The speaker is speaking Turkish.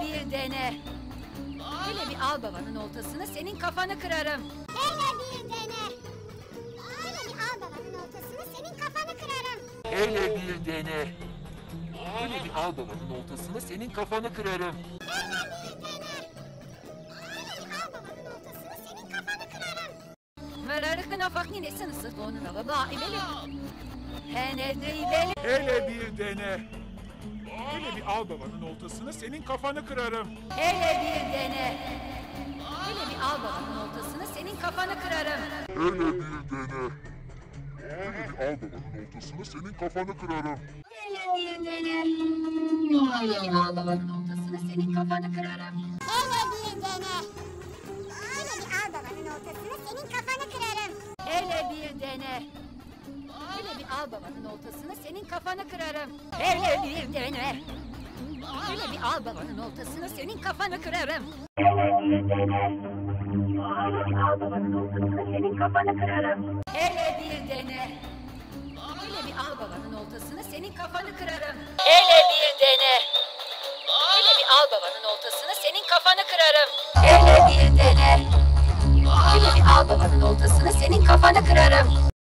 bir dene. Hele bir al babanın oltasını, senin kafanı kırarım. Hele bir dene. Hele bir al babanın oltasını, senin kafanı kırarım. Hele bir dene. Hele bir al babanın oltasını, senin kafanı kırarım. Hele bir dene. Hele bir al babanın oltasını, senin kafanı kırarım. Verarıkına fakni nesin ısıt onuna baba ibeli. Hene ibeli. Hele bir dene. Hele bir al babanın oltasını, senin kafanı kırarım. Hele bir dene. Hele bir al babanın oltasını, senin kafanı kırarım. Hele bir dene. Hele bir al babanın oltasını, senin kafanı kırarım. Hele bir dene. Hele bir al babanın oltasını, senin kafanı kırarım. Hele bir dene. Hele bir al babanın oltasını, senin kafanı kırarım. Hele bir dene. Hele bir al babanın oltasını, senin kafanı kırarım. Hele bir dene. Hele bir al babanın oltasını, senin kafanı kırarım. Hele bir dene. Hele bir al babanın oltasını, senin kafanı kırarım. Hele bir dene. Hele bir al babanın oltasını, senin kafanı kırarım. Hele bir dene. Hele bir al babanın oltasını, senin kafanı kırarım. Hele bir dene. Hele bir al babanın oltasını, senin kafanı kırarım.